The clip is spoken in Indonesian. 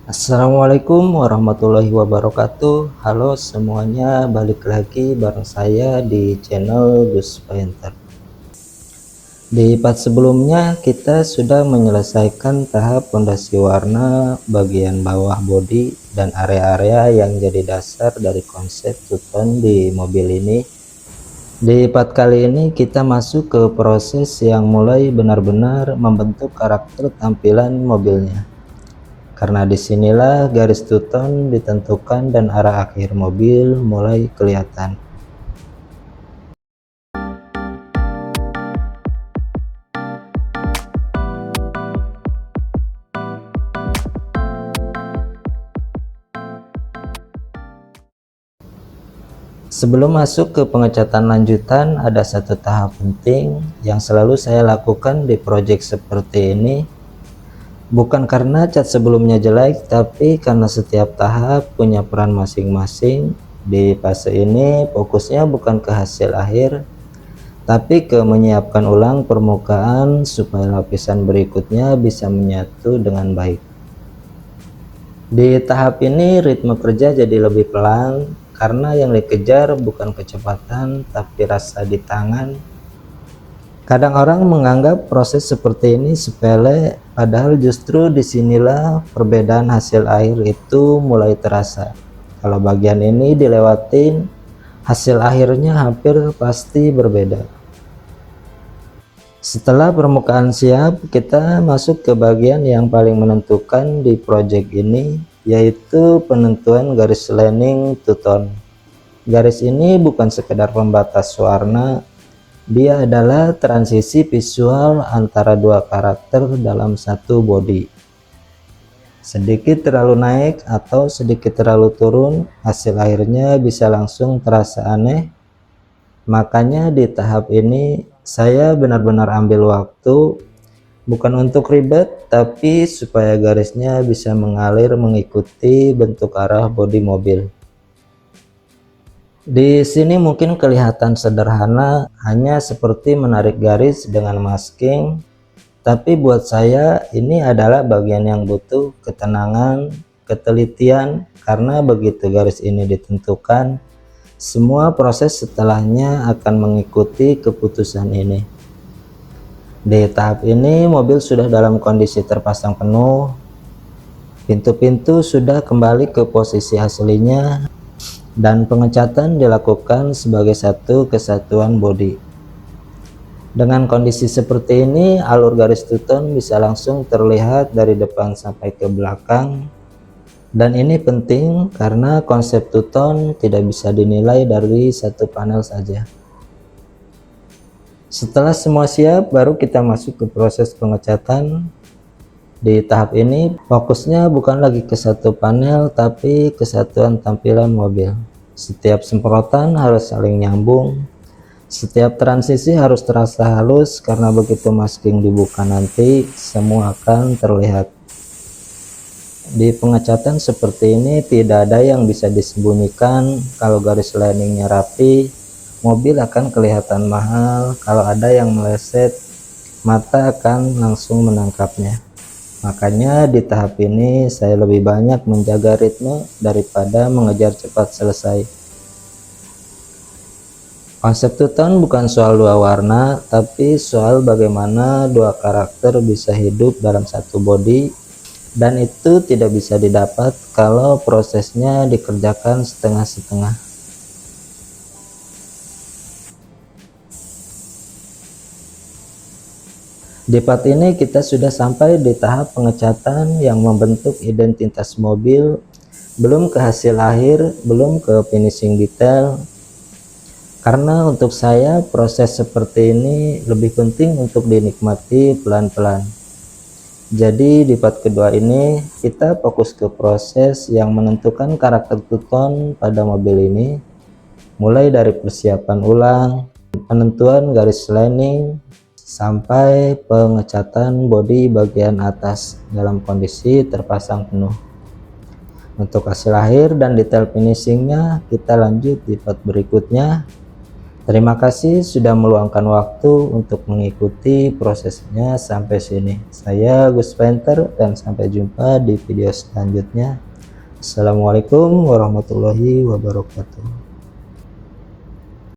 Assalamualaikum warahmatullahi wabarakatuh. Halo semuanya, balik lagi bareng saya di channel Gus Painter. Di part sebelumnya kita sudah menyelesaikan tahap pondasi warna bagian bawah bodi dan area-area yang jadi dasar dari konsep two-tone di mobil ini. Di part kali ini kita masuk ke proses yang mulai benar-benar membentuk karakter tampilan mobilnya. Karena disinilah garis two-tone ditentukan dan arah akhir mobil mulai kelihatan. Sebelum masuk ke pengecatan lanjutan, ada satu tahap penting yang selalu saya lakukan di project seperti ini. Bukan karena cat sebelumnya jelek, tapi karena setiap tahap punya peran masing-masing. Di fase ini fokusnya bukan ke hasil akhir, tapi ke menyiapkan ulang permukaan supaya lapisan berikutnya bisa menyatu dengan baik. Di tahap ini ritme kerja jadi lebih pelan, karena yang dikejar bukan kecepatan tapi rasa di tangan. Kadang orang menganggap proses seperti ini sepele, padahal justru disinilah perbedaan hasil akhir itu mulai terasa. Kalau bagian ini dilewatin, hasil akhirnya hampir pasti berbeda. Setelah permukaan siap, kita masuk ke bagian yang paling menentukan di project ini, yaitu penentuan garis lining two-tone. Garis ini bukan sekedar pembatas warna, dia adalah transisi visual antara dua karakter dalam satu body. Sedikit terlalu naik atau sedikit terlalu turun, hasil akhirnya bisa langsung terasa aneh. Makanya di tahap ini saya benar-benar ambil waktu, bukan untuk ribet, tapi supaya garisnya bisa mengalir mengikuti bentuk arah bodi mobil. Di sini mungkin kelihatan sederhana, hanya seperti menarik garis dengan masking, tapi buat saya ini adalah bagian yang butuh ketenangan, ketelitian, karena begitu garis ini ditentukan, semua proses setelahnya akan mengikuti keputusan ini. Di tahap ini mobil sudah dalam kondisi terpasang penuh, pintu-pintu sudah kembali ke posisi aslinya, dan pengecatan dilakukan sebagai satu kesatuan bodi. Dengan kondisi seperti ini, alur garis two-tone bisa langsung terlihat dari depan sampai ke belakang. Dan ini penting karena konsep two-tone tidak bisa dinilai dari satu panel saja. Setelah semua siap, baru kita masuk ke proses pengecatan. Di tahap ini, fokusnya bukan lagi ke satu panel, tapi kesatuan tampilan mobil. Setiap semprotan harus saling nyambung. Setiap transisi harus terasa halus, karena begitu masking dibuka nanti, semua akan terlihat. Di pengecatan seperti ini tidak ada yang bisa disembunyikan. Kalau garis liningnya rapi, mobil akan kelihatan mahal. Kalau ada yang meleset, mata akan langsung menangkapnya. Makanya di tahap ini saya lebih banyak menjaga ritme daripada mengejar cepat selesai. Konsep two-tone bukan soal dua warna, tapi soal bagaimana dua karakter bisa hidup dalam satu body. Dan itu tidak bisa didapat kalau prosesnya dikerjakan setengah-setengah. Di part ini kita sudah sampai di tahap pengecatan yang membentuk identitas mobil, belum ke hasil akhir, belum ke finishing detail. Karena untuk saya proses seperti ini lebih penting untuk dinikmati pelan-pelan. Jadi di part kedua ini kita fokus ke proses yang menentukan karakter two-tone pada mobil ini, mulai dari persiapan ulang, penentuan garis lining, sampai pengecatan bodi bagian atas dalam kondisi terpasang penuh. Untuk hasil akhir dan detail finishingnya kita lanjut di part berikutnya. Terima kasih sudah meluangkan waktu untuk mengikuti prosesnya sampai sini. Saya Gus Painter dan sampai jumpa di video selanjutnya. Assalamualaikum warahmatullahi wabarakatuh.